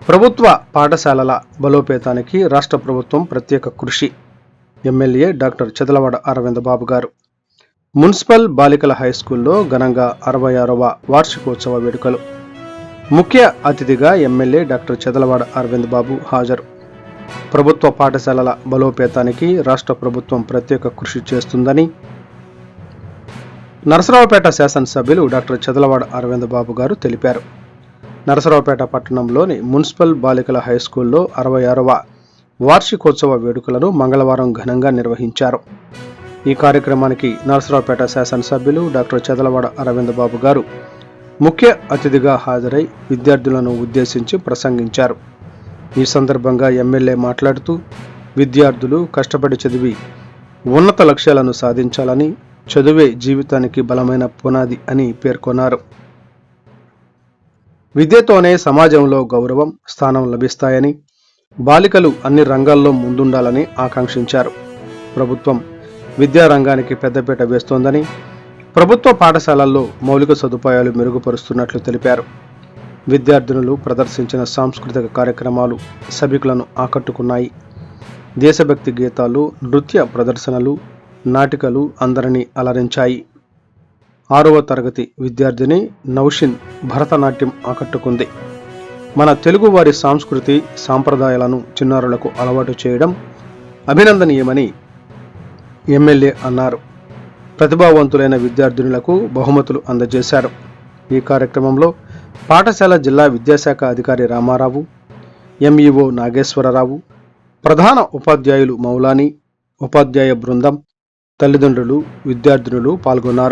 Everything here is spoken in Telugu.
ప్రభుత్వ పాఠశాలల బలోపేతానికి రాష్ట్ర ప్రభుత్వం ప్రత్యేక కృషి. ఎమ్మెల్యే డాక్టర్ చదలవాడ అరవింద్ బాబు గారు మున్సిపల్ బాలికల హైస్కూల్లో ఘనంగా 66వ వార్షికోత్సవ వేడుకలు. ముఖ్య అతిథిగా ఎమ్మెల్యే డాక్టర్ చదలవాడ అరవింద్ బాబు హాజరు. ప్రభుత్వ పాఠశాలల బలోపేతానికి రాష్ట్ర ప్రభుత్వం ప్రత్యేక కృషి చేస్తుందని నరసరావుపేట శాసనసభ్యులు డాక్టర్ చదలవాడ అరవింద్ బాబు గారు తెలిపారు. నరసరావుపేట పట్టణంలోని మున్సిపల్ బాలికల హైస్కూల్లో 66వ వార్షికోత్సవ వేడుకలను మంగళవారం ఘనంగా నిర్వహించారు. ఈ కార్యక్రమానికి నరసరావుపేట శాసనసభ్యులు డాక్టర్ చదలవాడ అరవింద్ బాబు గారు ముఖ్య అతిథిగా హాజరై విద్యార్థులను ఉద్దేశించి ప్రసంగించారు. ఈ సందర్భంగా ఎమ్మెల్యే మాట్లాడుతూ విద్యార్థులు కష్టపడి చదివి ఉన్నత లక్ష్యాలను సాధించాలని, చదువే జీవితానికి బలమైన పునాది అని పేర్కొన్నారు. విద్యతోనే సమాజంలో గౌరవం, స్థానం లభిస్తాయని, బాలికలు అన్ని రంగాల్లో ముందుండాలని ఆకాంక్షించారు. ప్రభుత్వం విద్యారంగానికి పెద్దపీట వేస్తోందని, ప్రభుత్వ పాఠశాలల్లో మౌలిక సదుపాయాలు మెరుగుపరుస్తున్నట్లు తెలిపారు. విద్యార్థినులు ప్రదర్శించిన సాంస్కృతిక కార్యక్రమాలు సభికులను ఆకట్టుకున్నాయి. దేశభక్తి గీతాలు, నృత్య ప్రదర్శనలు, నాటికలు అందరినీ అలరించాయి. 6వ తరగతి విద్యార్థిని నౌషిన్ భరతనాట్యం ఆకట్టుకుంది. మన తెలుగువారి సంస్కృతి సాంప్రదాయాలను చిన్నారులకు అలవాటు చేయడం అభినందనీయమని ఎమ్మెల్యే అన్నారు. ప్రతిభావంతులైన విద్యార్థినులకు బహుమతులు అందజేశారు. ఈ కార్యక్రమంలో పాఠశాల జిల్లా విద్యాశాఖ అధికారి రామారావు, ఎంఈఓ నాగేశ్వరరావు, ప్రధాన ఉపాధ్యాయులు మౌలాని, ఉపాధ్యాయ బృందం, తల్లిదండ్రులు, విద్యార్థినులు పాల్గొన్నారు.